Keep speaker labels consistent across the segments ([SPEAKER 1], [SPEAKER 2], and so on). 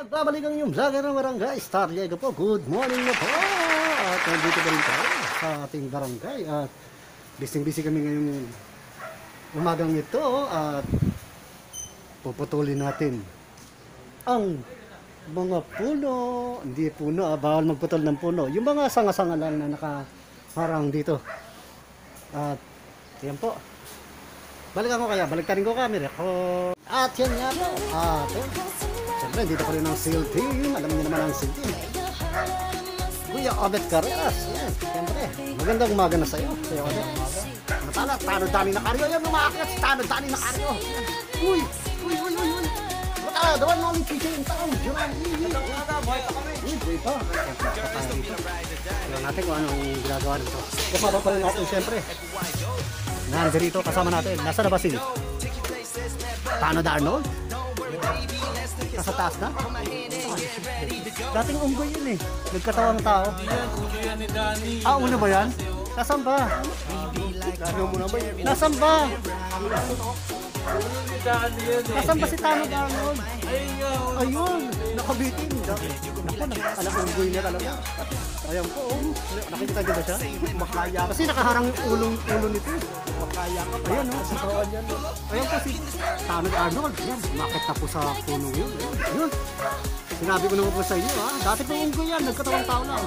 [SPEAKER 1] At babalik ang yung vlogger ng barangay, Star Diego po. Good morning na po. At nandito pa rin tayo sa ating barangay. At busy kami ngayong umagang ito. At puputulin natin ang mga puno. Hindi puno, bawal magputol ng puno. Yung mga sanga-sanga lang na nakaharang dito. At yan po. Balikan ko kaya, baliktarin ko camera ko. At yan nga po. At siyempre, dito pa rin ang SEAL team. Alam niyo naman ang SEAL team. Kuya Obet Carreras. Yan, siyempre. Magandang umaga na sa'yo. Kuya Obet. Matala, Tano Dani na Karyo. Yan, umakakit si Tano Dani na Karyo. Uy. Matala, the one only teacher in town. Magandang umaga, buhay pa kami. Buhay pa. Alam natin kung anong ginagawa nito. Kapapa pa rin natin, siyempre. Nandito kasama natin. Nasa na ba si Tano Darnold? Nasa taas na? Dating unggoy yun eh. Nagkatawang tao.
[SPEAKER 2] Ulo yan ni Danny.
[SPEAKER 1] Ah, una ba yan? Nasaan ba? Nasaan ba?
[SPEAKER 2] Ulo ni Danny yan eh.
[SPEAKER 1] Nasaan ba si Tano Darnold?
[SPEAKER 2] Ayun.
[SPEAKER 1] Ayun, nakabitin. Naku, alam unggoy niya talaga. Ayan po, oh. Nakikita niyo ba siya? Makaya. Kasi nakaharang yung ulo nito. Makaya ka pa. Ayan, oh. Sasawan yan. Ayan po si Tano Darnold. Yan, makit na po sa puno yun. Yun. Sinabi ko naman po sa inyo, ha. Dati po unggoy yan, nagkatawang tao lang.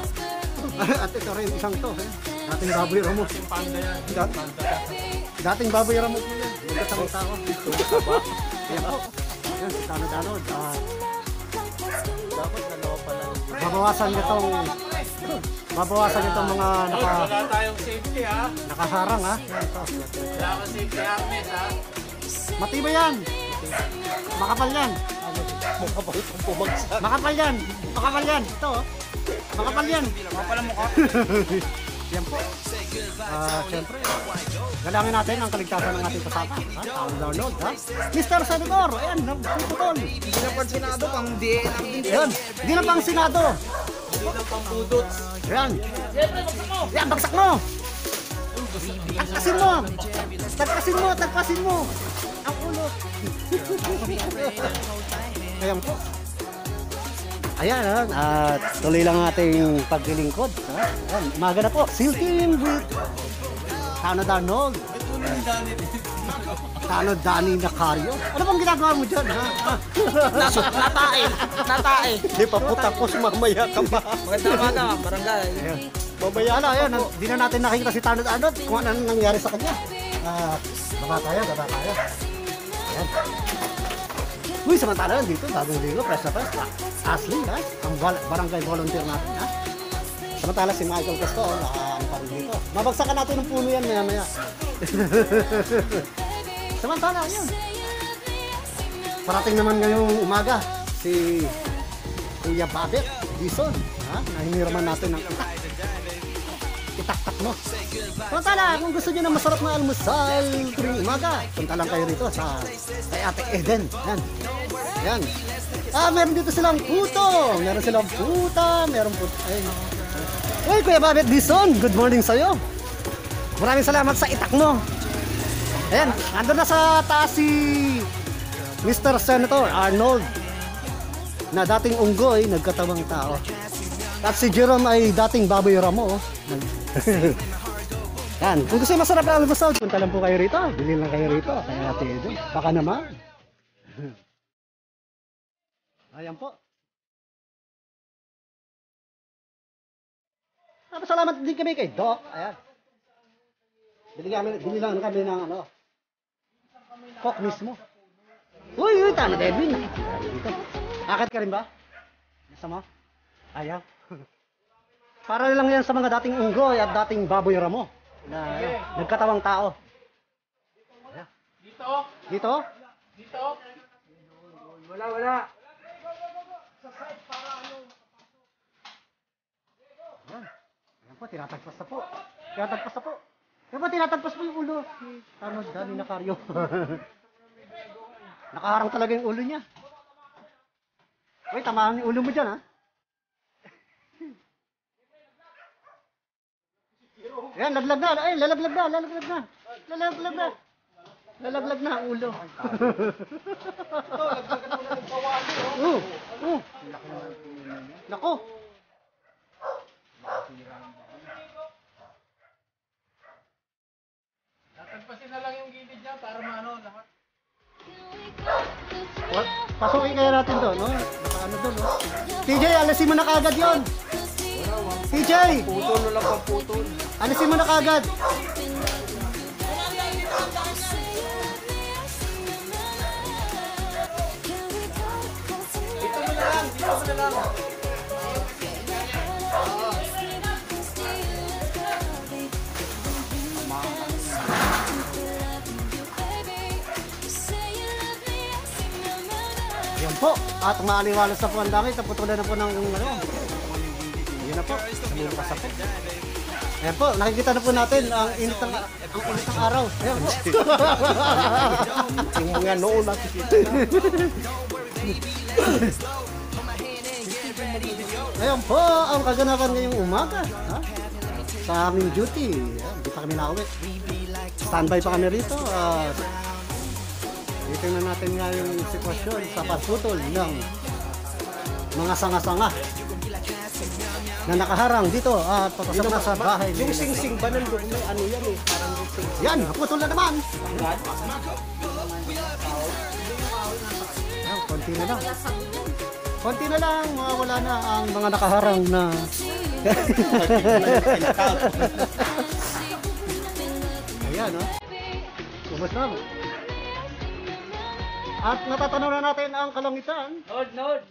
[SPEAKER 1] At ito rin, isang to. Dating baboy ramo.
[SPEAKER 2] Panda yan.
[SPEAKER 1] Dating baboy ramo po yan. Nagkatawang tao. Ayan po. Ayan, si Tano Darnold.
[SPEAKER 2] Dapat dalawa pa lang.
[SPEAKER 1] Babawasan itong mga
[SPEAKER 2] Wala tayong safety ha.
[SPEAKER 1] nakaharang, ha. Yan, to.
[SPEAKER 2] Wala ka safety harness ha.
[SPEAKER 1] Matibay yan. Makapal yan.
[SPEAKER 2] Mukha itong bumagsak.
[SPEAKER 1] Makapal yan. Makapal yan. Ito, oh. Makapal yan.
[SPEAKER 2] Makapal ang mukha.
[SPEAKER 1] Yan po. Siyempre, galangin natin ang kaligtasan ng ating kasama. Tano Darnold, ha? Mr. Senador, ayan, naputol.
[SPEAKER 3] Hindi na pang Senado, pang DA lang din.
[SPEAKER 1] Ayan, hindi na pang Senado.
[SPEAKER 2] Hindi lang pang budot.
[SPEAKER 1] Ayan. Ayan, bagsak mo. Tagpasin mo. Tagpasin mo. Ang ulo. Ayan po. Ayan, at tuloy lang ating paglilingkod. Ayan, umaga na po. SEAL team with Tano Darnold.
[SPEAKER 2] Ulo ni Danny.
[SPEAKER 1] Tano Dani na Karyo. Ano bang ginagawa mo dyan, ha?
[SPEAKER 3] Natae.
[SPEAKER 1] Di pa po tapos mamaya ka pa.
[SPEAKER 3] Magandang umaga, barangay.
[SPEAKER 1] Ayan. Mamaya na, ayan. Di na natin nakikita si Tano Darnold kung ano nangyari sa kanya. Baba tayo. Ayan. Uy, samantala dito, bagong ligo, press na press. Ashley, ha? Ang barangay volunteer natin, ha? Samantala si Michael Casto, ano pa rin dito. Mabagsakan natin ng puno yan maya. Samantala, yun. Parating naman ngayong umaga, si Kuya Babet Dison, ha? Nahiniraman natin ng itaktak mo. Samantala, kung gusto nyo ng masarap na almusal tuwing umaga, punta lang kayo rito sa kay Ate Eden. Yan. Meron dito silang puto. Meron silang puta. Meron puto. Hey, Kuya Babet Dison, good morning sa'yo. Maraming salamat sa itak mo. Ayan, nandun na sa taas si Mr. Senator Arnold na dating unggoy, nagkatawang tao. At si Jerome ay dating baboy ramo. Yan, kung gusto yung masarap na almusal, punta lang po kayo rito. Bilhin lang kayo rito. Kaya Ate Eden, baka naman. Ayan po. Salamat din kami kay Doc. Ayan. Binilhan kami ng ano. Coke mismo. Uy, Tano Edwin. Dito. Akit ka rin ba? Gusto mo? Ayaw. Para lang yan sa mga dating unggoy at dating baboy ramo. Na nagkatawang tao. Ayan. Dito?
[SPEAKER 3] Wala.
[SPEAKER 1] Ayan po, tinatagpas na po. Ayan po, tinatagpas po yung ulo. Tano Dani na Karyo. Nakaharang talaga yung ulo niya. Uy, tamahan yung ulo mo dyan, ha? Ayan, lalaglag na. Nalaglag na ang ulo.
[SPEAKER 3] Ito, lagdagan mo na ng kawali, oh.
[SPEAKER 1] Nako.
[SPEAKER 2] Tatagpasin na lang yung gilid niya para maano lahat.
[SPEAKER 1] Pasukin kaya natin to, no? Baka ano doon, no? TJ, alisin mo na kagad yon. TJ!
[SPEAKER 3] Putol na lang pang putol.
[SPEAKER 1] Alisin mo na kagad.
[SPEAKER 3] Dito mo na lang, dito mo na lang.
[SPEAKER 1] Yan po. At maaliwalas na po ang dami. Taputulan na po ng ano. Yan na po. Namumasa po. Ayan po. Nakikita na po natin ang init ng araw. Ayan po.
[SPEAKER 3] Yung mga noon nakikita.
[SPEAKER 1] Ayan po ang kaganapan ngayong umaga. Ha? Sa aming duty. Ayan, hindi pa kami nauwi. Standby pa kami rito. Tingnan natin nga yung sitwasyon sa pagputol ng mga sanga-sanga na nakaharang dito at papasok na sa bahay.
[SPEAKER 3] Yung sing-sing ba nandun? May ano yan eh. Parang yung sing-sing.
[SPEAKER 1] Yan, naputol na naman. Ayan, konti na lang. Konti na lang, mawawala na ang mga nakaharang na ayan, no? Kumusta mo? At natatanaw na natin ang kalangitan.
[SPEAKER 2] Nod!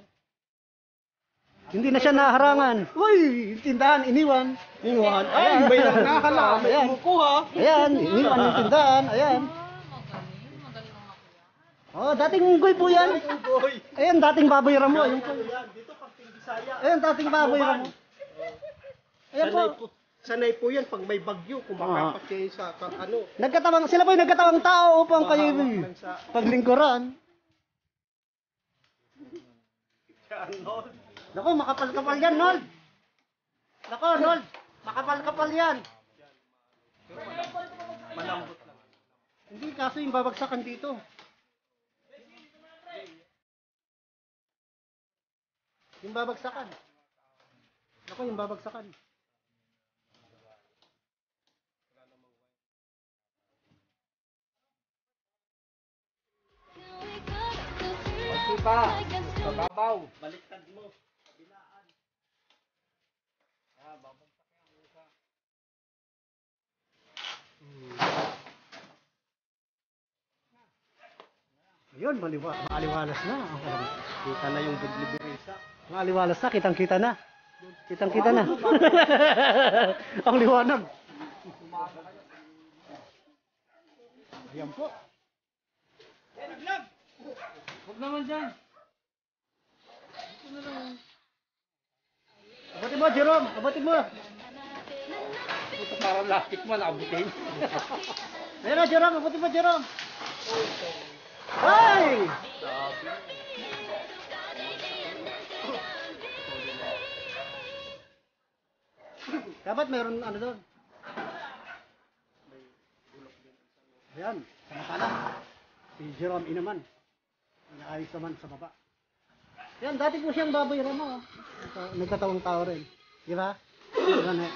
[SPEAKER 1] Hindi na siya naharangan. Uy, tindahan, iniwan. Iniwan.
[SPEAKER 3] Ay, may nakakala. May
[SPEAKER 1] Ayan.
[SPEAKER 3] kumukuha.
[SPEAKER 1] Ayan, iniwan yung tindahan. Ayan. Oh, dating unggoy po yan.
[SPEAKER 3] Uy.
[SPEAKER 1] Ayan, dating baboy ramo. Yung,
[SPEAKER 3] Dito pag Bisaya.
[SPEAKER 1] ayan, dating baboy ramo. Ayan po.
[SPEAKER 3] Sanay po yan pag may bagyo. Kung makapat kayo sa ano.
[SPEAKER 1] Nagkatawang, sila po yung nagkatawang tao upang kayo paglingkuran. Naku, makapal-kapal yan, Nold. Naku, Nold. Makapal-kapal yan.
[SPEAKER 3] Malambot lang.
[SPEAKER 1] Hindi, kaso yung babagsakan dito. Yung babagsakan. Naku, yung babagsakan.
[SPEAKER 3] Okay pa. Bababaw. Baliktad mo. Kabilaan. Babagsak yan. Isa.
[SPEAKER 1] Ayun, maaliwalas na.
[SPEAKER 3] Kita na yung budliberisa.
[SPEAKER 1] Maaliwalas na, kitang-kita na. Kitang-kita na. Ang liwanag. Ayan po.
[SPEAKER 2] Huwag naman dyan.
[SPEAKER 1] Abutin mo, Jerome. Abutin mo.
[SPEAKER 3] Ito parang lastik mo nakabutin.
[SPEAKER 1] Ayan na, Jerome. Abutin mo, Jerome. Ay! Dapat mayroon ano doon. Ayan, sama-sama. Si Jerome Inaman. Inaayos naman sa baba. Yan, dati po siyang baboy ramo. Nagkatawang tao rin. Di ba? Yan eh.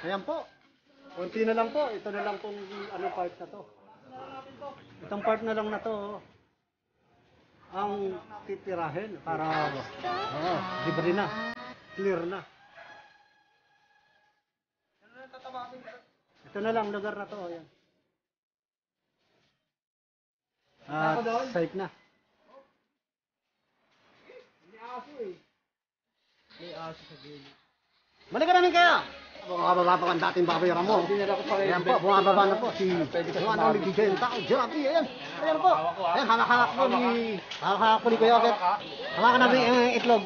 [SPEAKER 1] Ayan po. Konti na lang po. Ito na lang pong ano part na to. Itong part na lang na to. Ang titirahin para libre na. Clear na. Ito na lang lugar na to. Ayan. At safe na.
[SPEAKER 3] May aso sa gilid.
[SPEAKER 1] Balikan namin kayo! Bumababa pa ang dating baboy ramo. Ayan po, bumababa na po. Si ano ni DJ yung tao, Jirapi, ayan. Ayan po. Ayan, hawak-hawak po ni Kuya Oket. Hawakan namin yung itlog.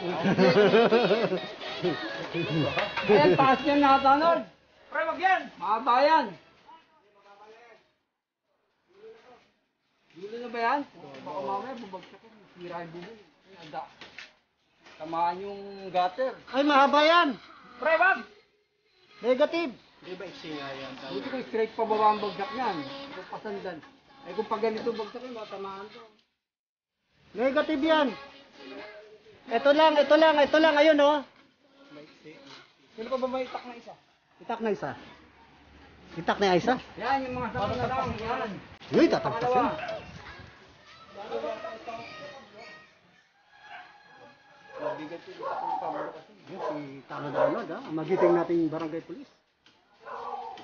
[SPEAKER 2] Ayan, taas yan nakatanod. Pre, wag yan. Mahaba yan. Gulo na ba yan? Baka mamaya bubagsak ko. Sira yung bubong. Ada. Tamaan yung gutter.
[SPEAKER 1] Ay, mahaba yan.
[SPEAKER 2] Pre, wag!
[SPEAKER 1] Negative.
[SPEAKER 3] Di ba iksinga yan?
[SPEAKER 2] Buti ko straight pa baba ang bagsak niyan. Kung pasandan. Eh kung pag ganito bagsak yun, matamaan to.
[SPEAKER 1] Negative yan. Ito lang. Ayun, oh.
[SPEAKER 2] Sino pa ba may itak na isa?
[SPEAKER 1] Itak na isa. Itak na isa.
[SPEAKER 2] Yan, yung mga sakit na lang. Yan.
[SPEAKER 1] Uy, tatagpas yan.
[SPEAKER 2] Mabigat yung itak ng pamalo kasi.
[SPEAKER 1] Yan, si Tano Danod, ha? Ang magiting nating barangay police.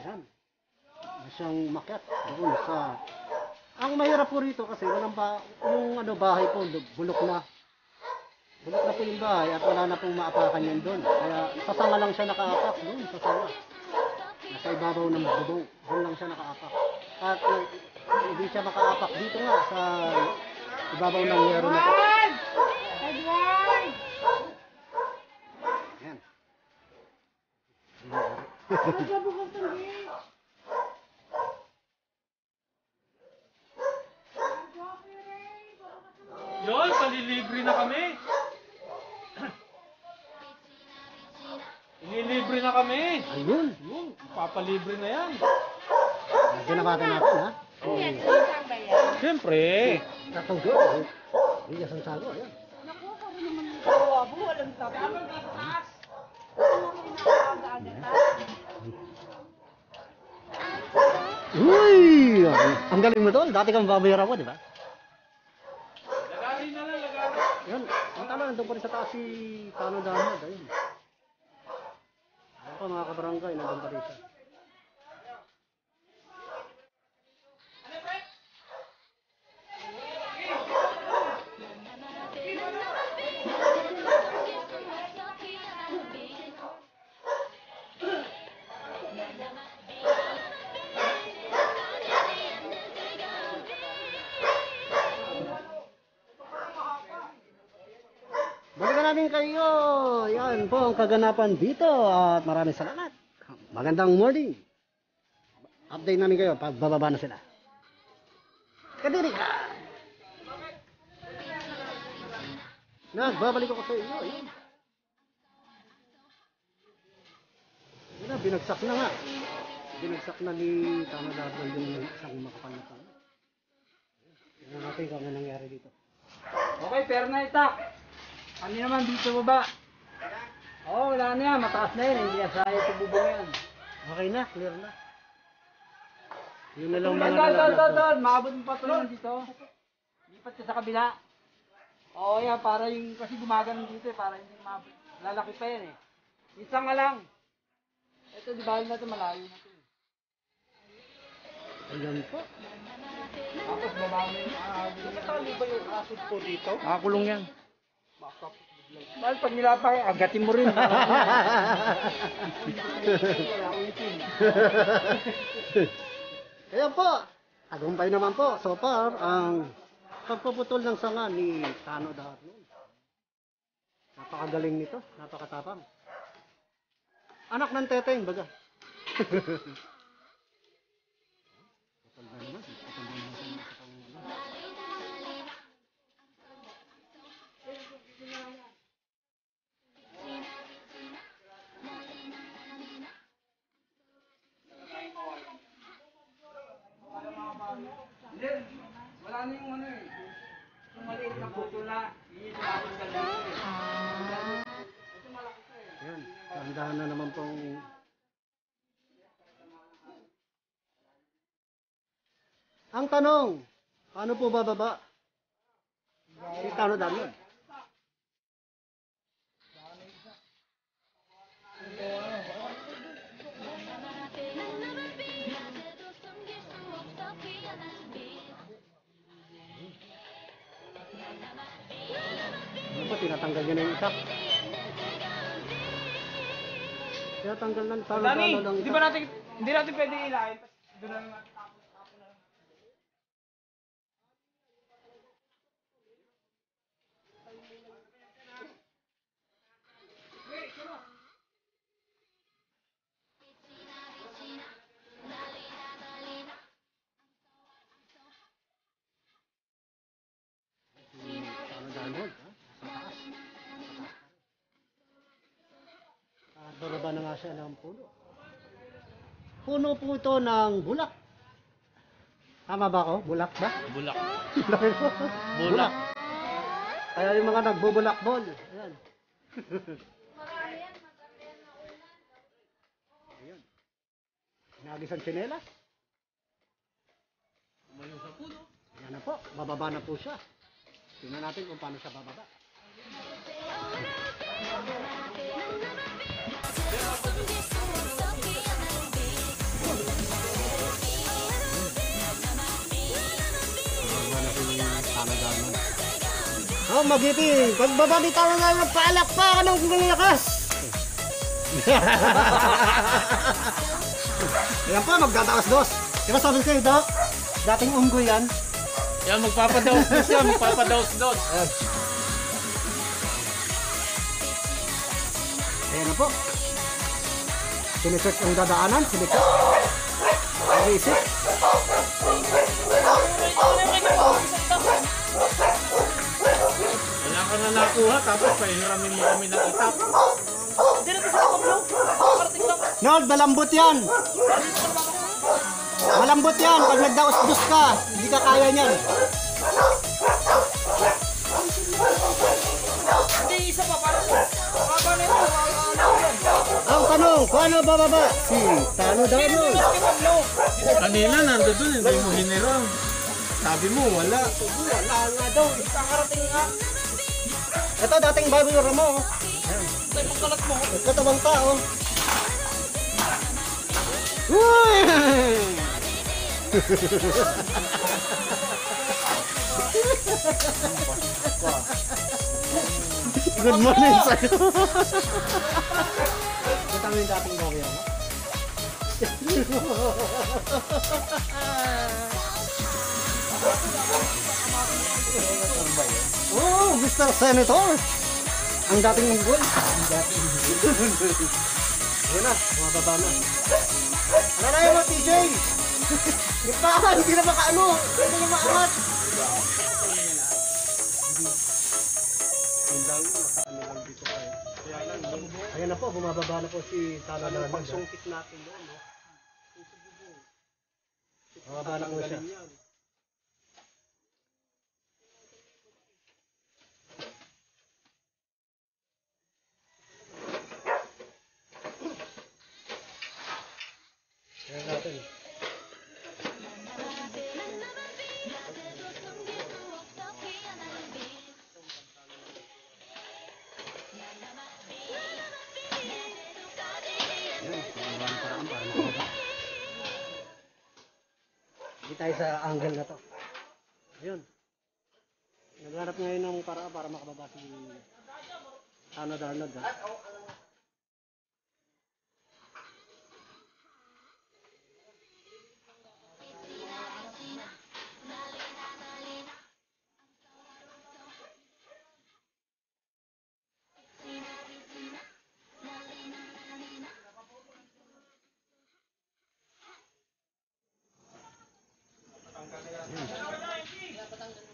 [SPEAKER 1] Yan. Na siyang makyat doon sa... Ang mahirap po rito kasi walang yung bahay po, bulok na. Bulok na po yung bahay at wala na pong maapakan yan doon. Kaya sa sanga lang siya nakaapak doon, sa sanga. Nasa ibabaw ng bubong, doon lang siya nakaapak. At hindi siya makaapak dito nga sa ibabaw ng yero na po. Yan.
[SPEAKER 4] Yon, palilibre na kami. Ililibre na kami.
[SPEAKER 1] Ayun.
[SPEAKER 4] Yun, papalibre na yan.
[SPEAKER 1] Ginabata natin, ha?
[SPEAKER 4] Siyempre.
[SPEAKER 1] Tatunggo. Hindi sa sago, ayan. Uy! Ang galing mo doon. Dati kang babayara ko, di ba?
[SPEAKER 4] Lagari na lang, lagari.
[SPEAKER 1] Yan. Ang tama, nandun pa rin sa taas si Tano Danad. Ayun. Ayun pa mga kabarangay, nandun pa rin siya. Balikan namin kayo. Yan po ang kaganapan dito at maraming salamat. Magandang morning. Update namin kayo pag bababa na sila. Kadiri ka. Nagbabalik ako sa inyo. Ayun. Yun na, binagsak na nga. Binagsak na ni Tama Dabal yung isang makapal na tama. Tingnan natin kung ano nangyari dito.
[SPEAKER 2] Okay, pero na itak. Ano naman dito baba? Oo, wala na yan. Mataas na yan. Hindi na saya sa bubong yan.
[SPEAKER 1] Okay na, clear na. Yun na lang mga
[SPEAKER 2] Tol,
[SPEAKER 1] nalaglag.
[SPEAKER 2] maabot mo pa ito yan dito. Lipat ka sa kabila. Oo, yan. Para yung, kasi gumagano dito eh. Para hindi maabot. Lalaki pa yan eh. Isa nga lang. Ito, di ba na ito, malayo na ito eh.
[SPEAKER 1] Ayan po.
[SPEAKER 2] Tapos baba mo yung
[SPEAKER 3] Nakatali ba yung aso po dito?
[SPEAKER 2] Nakakulong yan. Mahal, pag nilapay, agatin mo rin.
[SPEAKER 1] Ayan po. Tagumpay naman po. So far, ang pagpuputol ng sanga ni Tano Darno. Napakagaling nito. Napakatapang. Anak ng teteng, baga. Putol na naman. Putol na naman sa
[SPEAKER 2] Hindi, wala na yung ano eh. Yung maliit na puto na, yun yung tinatanggal dito eh. Ito malaki to eh.
[SPEAKER 1] Ayan. Tandahan na naman pong... Ang tanong, paano po bababa? Si Tano Darno. Ano po, tinatanggal niya na yung isa. Tinatanggal na, Tano
[SPEAKER 2] Dani,
[SPEAKER 1] Darno lang
[SPEAKER 2] di
[SPEAKER 1] isa.
[SPEAKER 2] ba natin, hindi natin pwede ilahin. Doon na naman.
[SPEAKER 1] Tano Darno, ha? Sa taas. Sa taas. siya ng puno. Puno po ito ng bulak. Tama ba ako? Bulak ba?
[SPEAKER 4] Bulak.
[SPEAKER 1] Bulak. Kaya yung mga nagbubulakbol. Ayan. Ayan. Nagis ang tsinelas. Ayan na po. Bababa na po siya. Tingnan natin kung paano siya bababa. Oh, magiting. Pagbaba ni tayo na ng palakpakan ng lakas. Ayan pa, magdadaos-dos. Diba sabi ko kayo, Doc? Dating unggoy yan.
[SPEAKER 4] Yan, magpapadaos-dos yan. Magpapadaos-dos.
[SPEAKER 1] Ayan. Ayan na po. Sinesearch ang dadaanan, sinesearch. Nag-iisip.
[SPEAKER 4] Wala ka na nakuha, tapos pahiramin mo kami ng itap.
[SPEAKER 1] Nod, malambot yan. Malambot yan. Pag nagdaos-dos ka, hindi ka kaya niyan. Ang tanong, paano bababa? Si Tano Danon.
[SPEAKER 4] Kanina nando dun, hindi mo hinirang. Sabi mo, wala.
[SPEAKER 2] Wala nga daw. Kakarating nga.
[SPEAKER 1] Ito dating bago yung ramo.
[SPEAKER 2] Tayo pagkalat mo.
[SPEAKER 1] Katabang tao. Uy! Good morning sa'yo. Ito yung dating bago yan. Oh, Mr. Senator! Ang dating unggol. Ayan na, bumababa na. Ano na yun, TJ? Lipahan, hindi na makaano. Hindi na maangat. Ayan na po, bumababa na po si Tano Danon.
[SPEAKER 3] Pagsungkit natin doon, no?
[SPEAKER 1] Bumababa na po siya. Ayan natin. Hindi tayo sa angle na to. Ayun. Naghanap ngayon ng paraan para makababa si Tano Danon.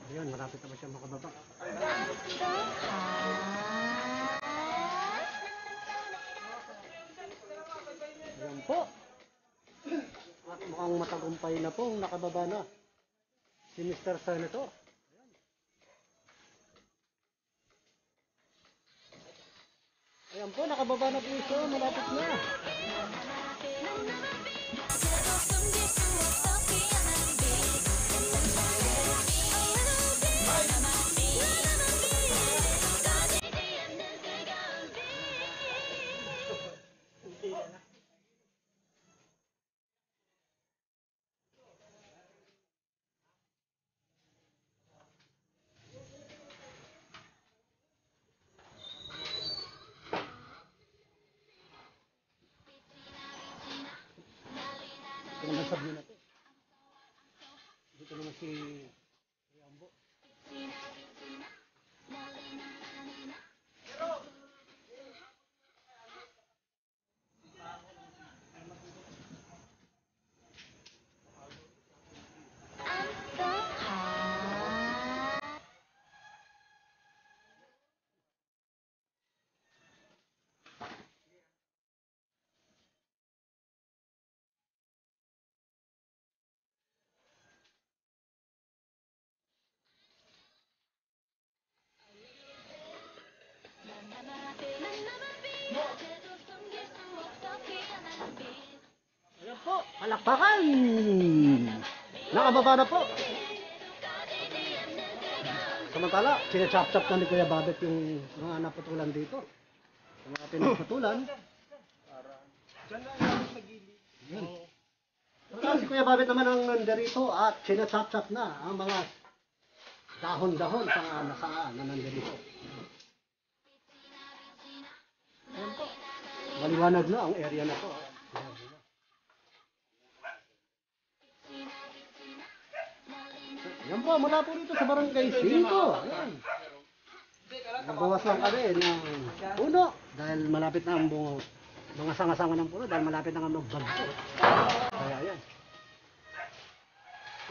[SPEAKER 1] Ayun, malapit na ba siya makababa? Ayan po. At mukhang matagumpay na po, nakababa na si Mr. Senator. Ayan po, nakababa na po siya, malapit na. Palakpakan! Nakababa na po. Samantala, sinachop-chop na ni Kuya Babet yung mga naputulan dito. Yung mga pinagputulan. Yan. Samantala, si Kuya Babet naman ang nandirito at sinachop-chop na ang mga dahon-dahon sa nasaan na nandirito. Ayan po. Maliwanag na ang area na po. Yan po, mula po dito sa Barangay 5. Ayan. Nagbawas lang kami ng puno dahil malapit na ang mga sanga-sanga ng puno dahil malapit na ang magbagto. Kaya yan.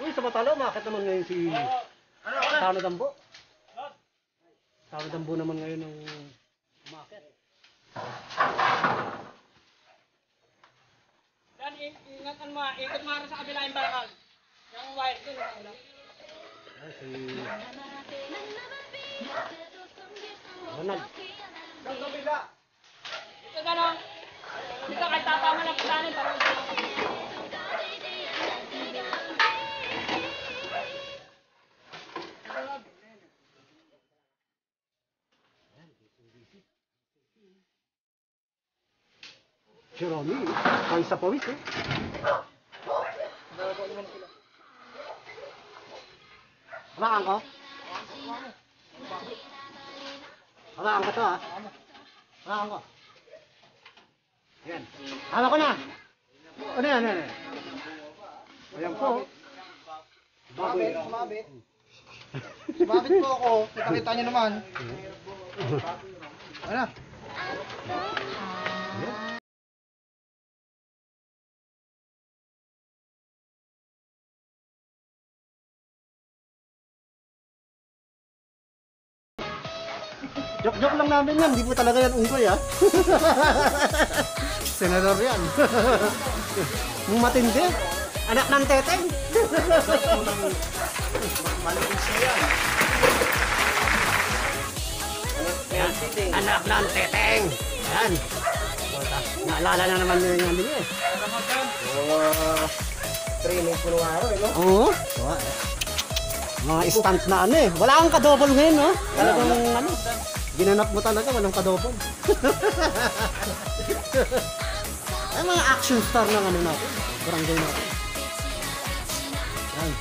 [SPEAKER 1] Uy, sa Batalo, makakit naman ngayon si Tano Dambo. Tano Dambo naman ngayon ng umakit.
[SPEAKER 2] Dan, ingatan mo, ikot mo sa kabila yung bakal. Yung wire doon, ano?
[SPEAKER 1] Ayan, si Ronald.
[SPEAKER 2] Sa kabila. Ito gano'n. Dito kahit tatama lang putanin para
[SPEAKER 1] Si Romy, pawis sa pawis eh. Hawakan ko? Hawakan ko to ha? Hawakan ko. Ayan. Hawak ko na. Ano yan? Ano yan? Ayan po. Babit.
[SPEAKER 3] Sumabit po ako. Kita-kita nyo naman. Ano?
[SPEAKER 1] Joke-joke lang namin yan. Hindi po talaga yan unggoy ha. Senador yan. Matindi. Anak ng teteng. Anak ng teteng. Yan. Naalala na naman nyo yung nandun eh.
[SPEAKER 3] Training po nung araw eh, no?
[SPEAKER 1] Oo. Mga stunt na ano eh. Wala kang kadobol ngayon no? Talagang ano. Ginanap mo talaga, walang kadobol. Ay mga action star ng ano natin. Barangay natin. Yan.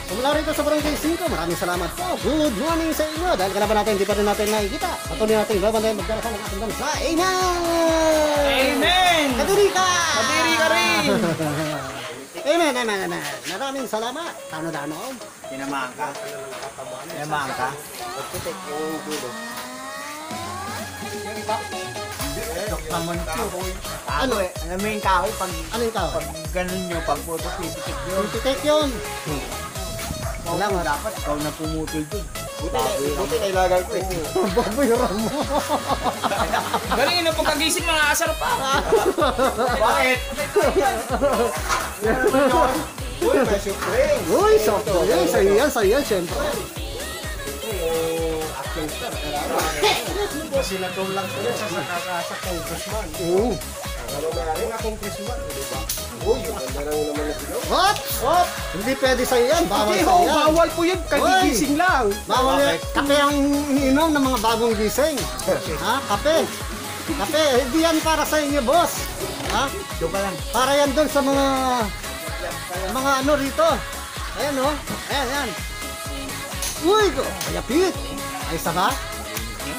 [SPEAKER 1] So mula rito sa Barangay 5, maraming salamat po. Good morning sa inyo. Dahil kalaban natin, hindi pa rin natin nakikita. Patuloy natin, babantayan magdarasal ng ating bansa. Amen!
[SPEAKER 2] Amen!
[SPEAKER 1] Kadiri ka!
[SPEAKER 2] Kadiri ka rin!
[SPEAKER 1] Amen, amen, amen. Maraming salamat. Tano-dano.
[SPEAKER 3] Tinamaan ka.
[SPEAKER 2] Naman po.
[SPEAKER 1] Ano eh?
[SPEAKER 2] Alam mo yung kahoy, pag
[SPEAKER 1] Ano yung tao?
[SPEAKER 2] ganun nyo, pag photo pipitik nyo.
[SPEAKER 1] Yung titik yun. Salamat.
[SPEAKER 2] Dapat ikaw na pumutol dun.
[SPEAKER 3] Buti na ilagay ko eh.
[SPEAKER 1] Babayaran mo.
[SPEAKER 2] Galing na pagkagising mga asar pa.
[SPEAKER 3] Bakit? Uy, may supreme.
[SPEAKER 1] Uy, soft drink. Sa'yo yan, syempre.
[SPEAKER 3] Action star. Kasi natulang ko yan sa congressman.
[SPEAKER 1] Oo.
[SPEAKER 3] Ano na rin na congressman, di ba? Uy, yung ganda lang naman na sila.
[SPEAKER 1] Hop! Hop! Hindi pwede sa'yo yan. Bawal
[SPEAKER 3] Hindi
[SPEAKER 1] sa'yo
[SPEAKER 3] ho,
[SPEAKER 1] yan.
[SPEAKER 3] bawal po yan. Kagigising lang.
[SPEAKER 1] Bawal yan. Kape ang iniinom ng mga bagong gising. Ha? Kape. Kape. Hindi yan para sa inyo, boss. Ha?
[SPEAKER 2] Joke lang.
[SPEAKER 1] Para yan doon sa mga ano rito. Ayan o. Ayan, yan. Uy! Kayapit. Ayos na ba?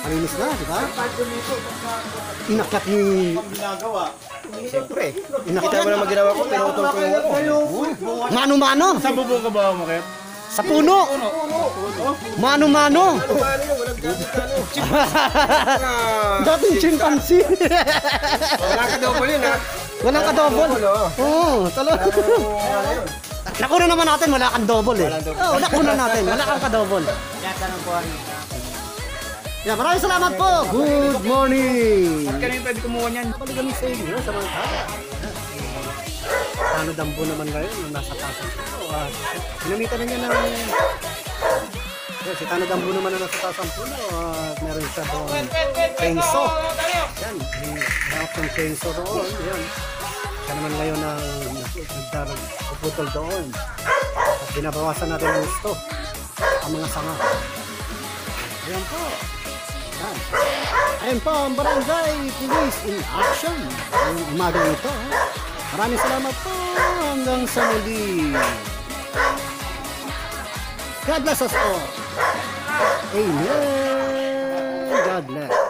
[SPEAKER 1] Malinis na, di ba? Inakyat ni...
[SPEAKER 3] Ginagawa.
[SPEAKER 1] Siyempre.
[SPEAKER 3] Kita mo naman ginawa ko, pinutol ko yung ako.
[SPEAKER 1] Mano-mano.
[SPEAKER 4] Sa bubong ka ba umakit?
[SPEAKER 1] Sa puno. Mano-mano.
[SPEAKER 3] Paano yun? Walang gamit ano.
[SPEAKER 1] Dating chimpanzee.
[SPEAKER 3] Wala ka daw po yun ha.
[SPEAKER 1] Walang ka-double. Oo, talaga. Nakuna naman natin, wala kang double eh. Oo, nakuna natin, wala kang ka-double.
[SPEAKER 2] Tanong po ano.
[SPEAKER 1] Yeah, maraming salamat po. Good morning.
[SPEAKER 2] Kanina pwede kumuha niyan.
[SPEAKER 1] Balik kami sa inyo sa mga tao. Tano Dambo naman ngayon nung nasa tasan po. Pinamitan na niya ng... Si Tano Dambo naman na nasa tasan po. Meron siya doon. Chainsaw. Yan. Hawak ng chainsaw doon. Yan. Siya naman ngayon ang nagpuputol doon. At binabawasan natin ang gusto. Ang mga sanga. Ayan po. Ayan. Ayan po ang Barangay Police in Action. Ngayong umagang ito. Maraming salamat po. Hanggang sa muli. God bless us all. Amen. God bless.